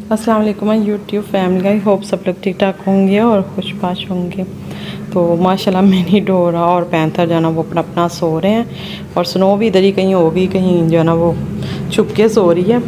अस्सलाम वालेकुम YouTube family, I hope सब लोग ठीक ठाक होंगे और खुशबाश होंगे। तो माशाल्लाह मिनी डोरा और पैंथर जो है ना वो अपना अपना सो रहे हैं और स्नो भी इधर ही कहीं होगी, कहीं जो है ना वो छुप के सो रही है।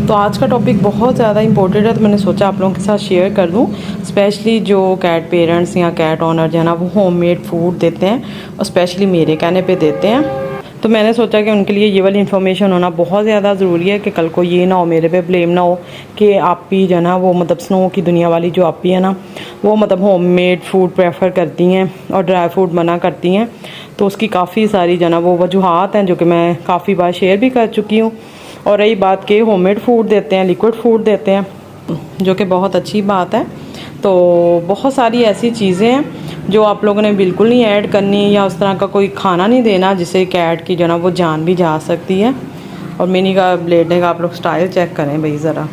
तो आज का टॉपिक बहुत ज़्यादा इंपॉर्टेंट है, तो मैंने सोचा आप लोगों के साथ शेयर कर दूँ। स्पेशली जो कैट पेरेंट्स या कैट ऑनर जो है ना वो होममेड फूड देते हैं और स्पेशली मेरे कहने पे देते हैं, तो मैंने सोचा कि उनके लिए ये वाली इन्फॉर्मेशन होना बहुत ज़्यादा ज़रूरी है कि कल को ये ना हो, मेरे पे ब्लेम ना हो कि आप ही जो है ना वो मतलब स्नो की दुनिया वाली जो आप ही है ना वो मतलब होममेड फूड प्रेफर करती हैं और ड्राई फूड मना करती हैं। तो उसकी काफ़ी सारी जो है ना वो वजूहात हैं जो कि मैं काफ़ी बार शेयर भी कर चुकी हूँ। और रही बात के होममेड फूड देते हैं, लिक्विड फूड देते हैं, जो कि बहुत अच्छी बात है। तो बहुत सारी ऐसी चीज़ें हैं जो आप लोगों ने बिल्कुल नहीं ऐड करनी, या उस तरह का कोई खाना नहीं देना जिससे कैट की जो ना वो जान भी जा सकती है। और मिनी का लेटने का आप लोग स्टाइल चेक करें भाई ज़रा,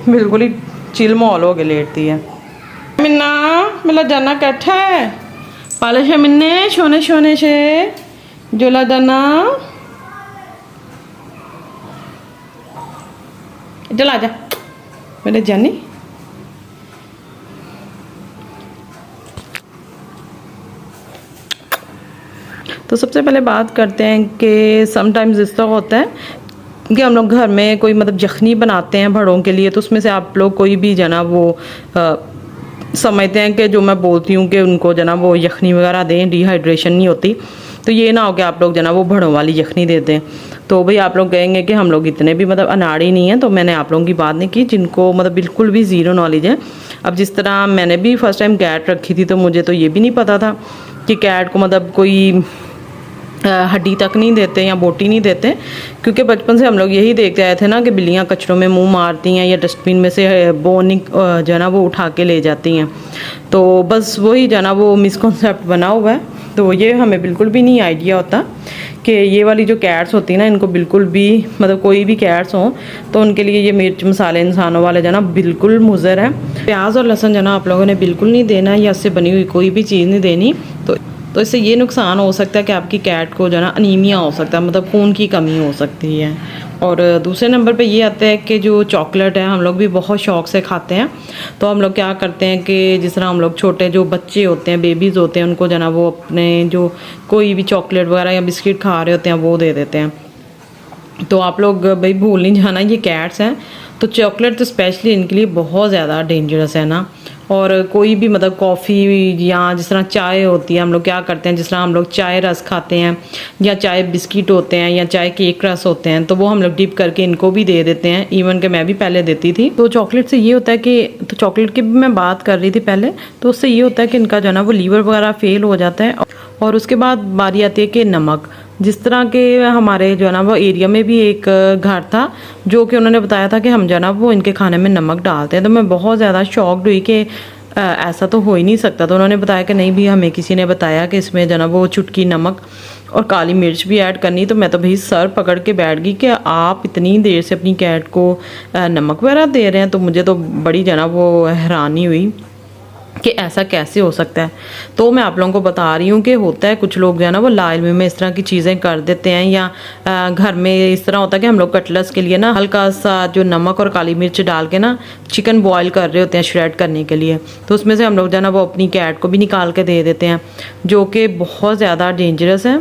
बिल्कुल ही चिल माहौल हो के लेटती है। मिन्ना मिला जाना कैठा है पाले से मिन्ने सोने सोने से जोला जाना चल आजा मेरे जानी। तो सबसे पहले बात करते हैं कि समटाइम्स इस तरह होता है कि हम लोग घर में कोई मतलब यखनी बनाते हैं बड़ों के लिए, तो उसमें से आप लोग कोई भी जना वो समझते हैं कि जो मैं बोलती हूँ कि उनको जना वो यखनी वगैरह दें, डिहाइड्रेशन नहीं होती। तो ये ना हो कि आप लोग जना वो बड़ों वाली यखनी दे दें। तो भाई आप लोग कहेंगे कि हम लोग इतने भी मतलब अनाड़ी नहीं हैं, तो मैंने आप लोगों की बात नहीं की जिनको मतलब बिल्कुल भी ज़ीरो नॉलेज है। अब जिस तरह मैंने भी फर्स्ट टाइम कैट रखी थी, तो मुझे तो ये भी नहीं पता था कि कैट को मतलब कोई हड्डी तक नहीं देते या बोटी नहीं देते, क्योंकि बचपन से हम लोग यही देखते आए थे ना कि बिल्लियाँ कचरों में मुंह मारती हैं या डस्टबिन में से बोन जो है ना वो उठा के ले जाती हैं। तो बस वही जो है ना वो मिसकॉन्सेप्ट बना हुआ है। तो ये हमें बिल्कुल भी नहीं आइडिया होता कि ये वाली जो कैट्स होती है ना इनको बिल्कुल भी मतलब कोई भी कैट्स हों तो उनके लिए ये मिर्च मसाले इंसानों वाले जो ना बिल्कुल मुज़र है। प्याज और लहसुन जो ना आप लोगों ने बिल्कुल नहीं देना, या उससे बनी हुई कोई भी चीज़ नहीं देनी। तो इससे ये नुकसान हो सकता है कि आपकी कैट को जो है ना अनीमिया हो सकता है, मतलब खून की कमी हो सकती है। और दूसरे नंबर पे ये आता है कि जो चॉकलेट है हम लोग भी बहुत शौक़ से खाते हैं। तो हम लोग क्या करते हैं कि जिस तरह हम लोग छोटे जो बच्चे होते हैं, बेबीज़ होते हैं, उनको जो है ना वो अपने जो कोई भी चॉकलेट वगैरह या बिस्किट खा रहे होते हैं वो दे देते हैं। तो आप लोग भाई भूल नहीं जाना ये कैट्स हैं, तो चॉकलेट तो स्पेशली इनके लिए बहुत ज़्यादा डेंजरस है ना। और कोई भी मतलब कॉफ़ी या जिस तरह चाय होती है, हम लोग क्या करते हैं जिस तरह हम लोग चाय रस खाते हैं या चाय बिस्किट होते हैं या चाय केक रस होते हैं, तो वो हम लोग डिप करके इनको भी दे देते हैं। इवन कि मैं भी पहले देती थी। तो चॉकलेट से ये होता है कि तो चॉकलेट की भी मैं बात कर रही थी पहले, तो उससे ये होता है कि इनका जो है ना वो लीवर वगैरह फेल हो जाता है। और उसके बाद बारी आती है कि नमक, जिस तरह के हमारे जो है ना वो एरिया में भी एक घर था जो कि उन्होंने बताया था कि हम जो है ना वो इनके खाने में नमक डालते हैं। तो मैं बहुत ज़्यादा शॉक्ड हुई कि ऐसा तो हो ही नहीं सकता। तो उन्होंने बताया कि नहीं भी, हमें किसी ने बताया कि इसमें जो है ना वो चुटकी नमक और काली मिर्च भी ऐड करनी। तो मैं तो भाई सर पकड़ के बैठ गई कि आप इतनी देर से अपनी कैट को नमक वगैरह दे रहे हैं। तो मुझे तो बड़ी जो है ना वो हैरानी हुई कि ऐसा कैसे हो सकता है। तो मैं आप लोगों को बता रही हूँ कि होता है कुछ लोग जो है ना वो लाइल में इस तरह की चीज़ें कर देते हैं, या घर में इस तरह होता है कि हम लोग कटलेट्स के लिए ना हल्का सा जो नमक और काली मिर्च डाल के ना चिकन बॉयल कर रहे होते हैं श्रेड करने के लिए, तो उसमें से हम लोग जो है ना वो अपनी कैट को भी निकाल के दे देते हैं, जो कि बहुत ज़्यादा डेंजरस है।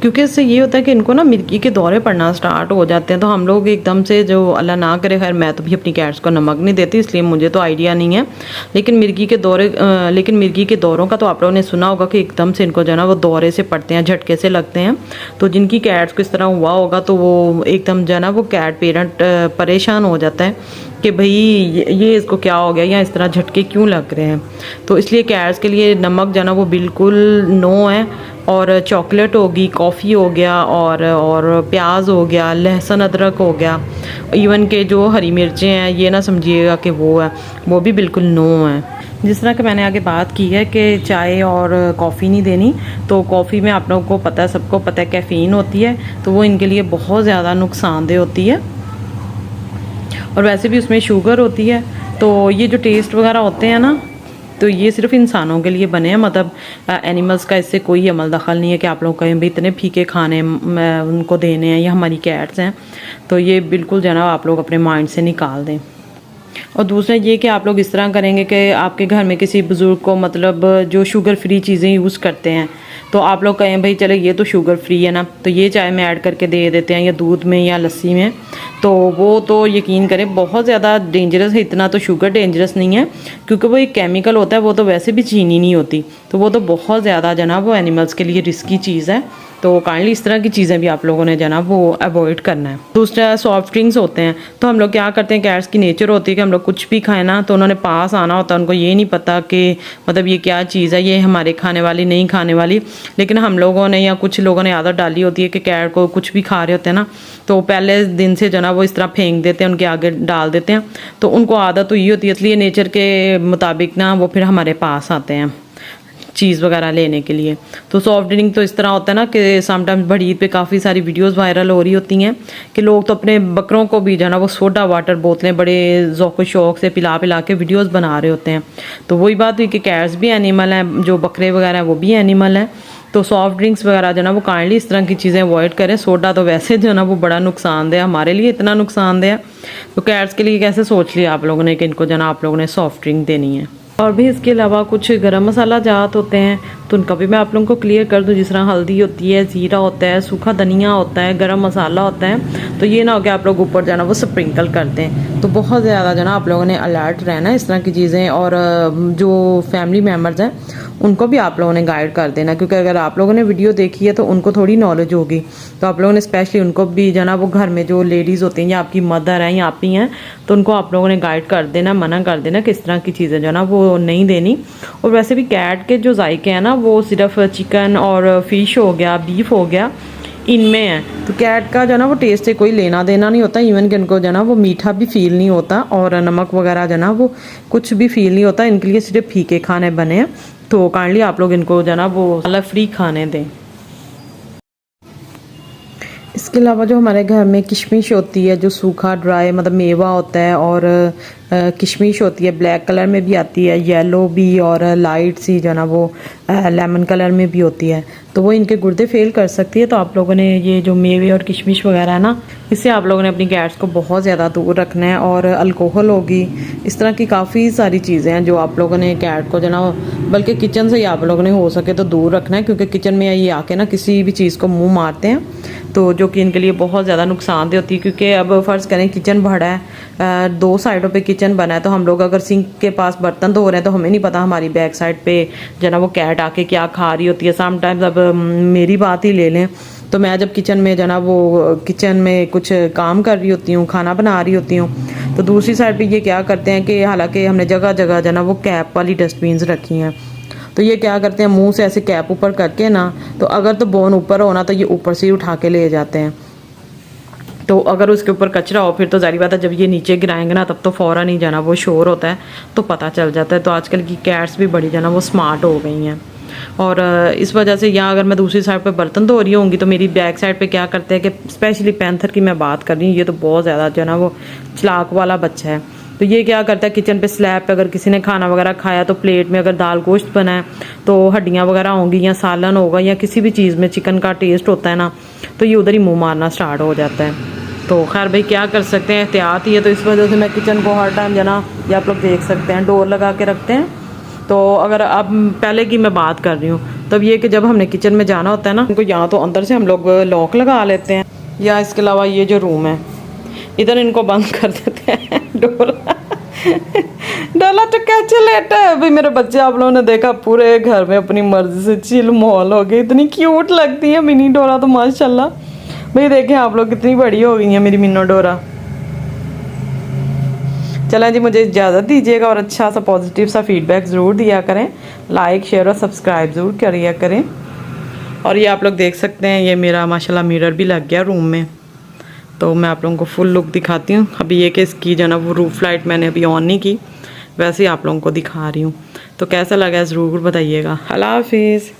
क्योंकि इससे ये होता है कि इनको ना मिर्गी के दौरे पड़ना स्टार्ट हो जाते हैं। तो हम लोग एकदम से जो अल्लाह ना करे, खैर मैं तो भी अपनी कैट्स को नमक नहीं देती इसलिए मुझे तो आइडिया नहीं है, लेकिन मिर्गी के दौरों का तो आप लोगों ने सुना होगा कि एकदम से इनको जो है ना वो दौरे से पड़ते हैं, झटके से लगते हैं। तो जिनकी कैट्स को इस तरह हुआ होगा तो वो एकदम जो है ना वो कैट पेरेंट परेशान हो जाता है कि भाई ये इसको क्या हो गया या इस तरह झटके क्यों लग रहे हैं। तो इसलिए कैट्स के लिए नमक जो है ना वो बिल्कुल नो है। और चॉकलेट होगी, कॉफ़ी हो गया, और प्याज हो गया, लहसुन अदरक हो गया, इवन के जो हरी मिर्चें हैं ये ना समझिएगा कि वो है, वो भी बिल्कुल नो है। जिस तरह कि मैंने आगे बात की है कि चाय और कॉफ़ी नहीं देनी, तो कॉफ़ी में आप लोगों को पता है, सबको पता है, कैफ़ीन होती है, तो वो इनके लिए बहुत ज़्यादा नुकसानदेह होती है। और वैसे भी उसमें शुगर होती है। तो ये जो टेस्ट वगैरह होते हैं ना तो ये सिर्फ इंसानों के लिए बने हैं, मतलब एनिमल्स का इससे कोई अमल दखल नहीं है कि आप लोग कहें भाई इतने फीके खाने उनको देने हैं, या हमारी कैट्स हैं। तो ये बिल्कुल जो है ना आप लोग अपने माइंड से निकाल दें। और दूसरा ये कि आप लोग इस तरह करेंगे कि आपके घर में किसी बुज़ुर्ग को मतलब जो शुगर फ्री चीज़ें यूज़ करते हैं, तो आप लोग कहें भाई चलो ये तो शुगर फ्री है ना, तो ये चाय में ऐड करके दे देते हैं, या दूध में या लस्सी में, तो वो तो यकीन करें बहुत ज़्यादा डेंजरस है। इतना तो शुगर डेंजरस नहीं है, क्योंकि वो एक केमिकल होता है, वो तो वैसे भी चीनी नहीं होती, तो वो तो बहुत ज़्यादा जना वो एनिमल्स के लिए रिस्की चीज़ है। तो काइंडली इस तरह की चीज़ें भी आप लोगों ने जना वो अवॉइड करना है। दूसरा सॉफ्ट ड्रिंक्स होते हैं, तो हम लोग क्या करते हैं, कैट्स की नेचर होती है कि हम लोग कुछ भी खाएं ना तो उन्होंने पास आना होता है, उनको ये नहीं पता कि मतलब ये क्या चीज़ है, ये हमारे खाने वाली नहीं खाने वाली। लेकिन हम लोगों ने या कुछ लोगों ने आदत डाली होती है कि कैट को कुछ भी खा रहे होते हैं ना, तो पहले दिन से जो ना वो इस तरह फेंक देते हैं, उनके आगे डाल देते हैं, तो उनको आदत हुई होती है, इसलिए नेचर के मुताबिक ना वो फिर हमारे पास आते हैं चीज़ वगैरह लेने के लिए। तो सॉफ्ट ड्रिंक तो इस तरह होता है ना कि समटाइम्स बड़ी ईद पे काफ़ी सारी वीडियोस वायरल हो रही होती हैं कि लोग तो अपने बकरों को भी जो है ना वो सोडा वाटर बोतलें बड़े ज़ौक़ शौक़ से पिला पिला के वीडियोस बना रहे होते हैं। तो वही बात हुई कि कैट्स भी एनिमल हैं, जो बकरे वगैरह हैं वो भी एनिमल हैं। तो सॉफ्ट ड्रिंक्स वगैरह जो है ना वो काइंडली इस तरह की चीज़ें अवॉइड करें। सोडा तो वैसे जो है ना वो बड़ा नुकसानदेह, हमारे लिए इतना नुकसानदेह है, तो कैट्स के लिए कैसे सोच लिया आप लोगों ने कि इनको जो है ना आप लोगों ने सॉफ्ट ड्रिंक देनी है। और भी इसके अलावा कुछ गरम मसाला जात होते हैं, तो उनका भी मैं आप लोगों को क्लियर कर दूं। जिस तरह हल्दी होती है, ज़ीरा होता है, सूखा धनिया होता है, गरम मसाला होता है, तो ये ना हो कि आप लोग ऊपर जाना वो स्प्रिंकल करते हैं। तो बहुत ज़्यादा जो ना आप लोगों ने अलर्ट रहना है इस तरह की चीज़ें। और जो फैमिली मेम्बर्स हैं उनको भी आप लोगों ने गाइड कर देना, क्योंकि अगर आप लोगों ने वीडियो देखी है तो उनको थोड़ी नॉलेज होगी। तो आप लोगों ने स्पेशली उनको भी जो ना वो घर में जो लेडीज़ होती हैं या आपकी मदर हैं या आप ही हैं, तो उनको आप लोगों ने गाइड कर देना, मना कर देना किस तरह की चीज़ें जो ना वो नहीं देनी। और वैसे भी कैट के जो जायके हैं ना वो सिर्फ चिकन और फिश हो गया, बीफ हो गया, इनमें है। तो कैट का जो ना वो टेस्ट से कोई लेना देना नहीं होता, इवन कि इनको जो ना वो मीठा भी फील नहीं होता और नमक वगैरह जो ना वो कुछ भी फील नहीं होता। इनके लिए सिर्फ फीके खाने बने हैं, तो काइंडली आप लोग इनको जो ना वो मसाला फ्री खाने दें। इसके अलावा जो हमारे घर में किशमिश होती है, जो सूखा ड्राई मतलब मेवा होता है, और किशमिश होती है, ब्लैक कलर में भी आती है, येलो भी, और लाइट सी जो ना वो लेमन कलर में भी होती है, तो वो इनके गुर्दे फेल कर सकती है। तो आप लोगों ने ये जो मेवे और किशमिश वगैरह है ना, इससे आप लोगों ने अपनी कैट्स को बहुत ज़्यादा दूर रखना है। और अल्कोहल होगी, इस तरह की काफ़ी सारी चीज़ें हैं जो आप लोगों ने कैट को जो ना, बल्कि किचन से ही आप लोगों ने हो सके तो दूर रखना है, क्योंकि किचन में ये आके ना किसी भी चीज़ को मुँह मारते हैं, तो जो कि इनके लिए बहुत ज़्यादा नुकसानदेह होती है। क्योंकि अब फ़र्ज़ करें किचन बड़ा है, दो साइडों पे किचन बना है, तो हम लोग अगर सिंक के पास बर्तन धो रहे हैं तो हमें नहीं पता हमारी बैक साइड पे जो ना वो कैट आके क्या खा रही होती है। समटाइम्स अब मेरी बात ही ले लें, तो मैं जब किचन में जो ना वो किचन में कुछ काम कर रही होती हूँ, खाना बना रही होती हूँ, तो दूसरी साइड पे ये क्या करते हैं कि हालांकि हमने जगह जगह जो ना वो कैप वाली डस्टबिन्स रखी हैं, तो ये क्या करते हैं मुंह से ऐसे कैप ऊपर करके ना, तो अगर तो बोन ऊपर हो ना तो ये ऊपर से ही उठा के ले जाते हैं। तो अगर उसके ऊपर कचरा हो फिर तो जारी बात है जब ये नीचे गिराएंगे ना तब तो फ़ौरन ही जाना वो शोर होता है, तो पता चल जाता है। तो आजकल की कैट्स भी बड़ी जाना वो स्मार्ट हो गई हैं, और इस वजह से यहाँ अगर मैं दूसरी साइड पे बर्तन धो रही होंगी तो मेरी बैक साइड पे क्या करते हैं कि स्पेशली पैंथर की मैं बात कर रही हूँ, ये तो बहुत ज़्यादा जो है ना वो चालाक वाला बच्चा है। तो ये क्या करता है किचन पे स्लैब पे अगर किसी ने खाना वगैरह खाया तो प्लेट में अगर दाल गोश्त बना है तो हड्डियाँ वगैरह होंगी या सालन होगा या किसी भी चीज़ में चिकन का टेस्ट होता है ना, तो ये उधर ही मुँह मारना स्टार्ट हो जाता है। तो खैर भाई क्या कर सकते हैं, एहतियात ही है। तो इस वजह से मैं किचन को हर टाइम जना, ये आप लोग देख सकते हैं, डोर लगा के रखते हैं। तो अगर अब पहले की मैं बात कर रही हूँ, तब ये कि जब हमने किचन में जाना होता है ना, उनको यहाँ तो अंदर से हम लोग लॉक लगा लेते हैं, या इसके अलावा ये जो रूम है इधर इनको बंद कर देते हैं डोला। डोला तो कैसे लेटा है भाई मेरे बच्चे, आप लोगों ने देखा पूरे घर में अपनी मर्जी से चिल माहौल हो गई, इतनी क्यूट लगती है मिनी डोरा तो माशाल्लाह। भाई देखें आप लोग कितनी बड़ी हो गई है मेरी मिनो डोरा। चलें जी, मुझे इजाज़त दीजिएगा और अच्छा सा पॉजिटिव सा फीडबैक ज़रूर दिया करें, लाइक शेयर और सब्सक्राइब ज़रूर करिए करें। और ये आप लोग देख सकते हैं ये मेरा माशाल्लाह मिरर भी लग गया रूम में, तो मैं आप लोगों को फुल लुक दिखाती हूँ। अभी ये कि इसकी जो ना वो रूफ लाइट मैंने अभी ऑन नहीं की, वैसे ही आप लोगों को दिखा रही हूँ। तो कैसा लगा ज़रूर बताइएगा। अल्लाह हाफिज़।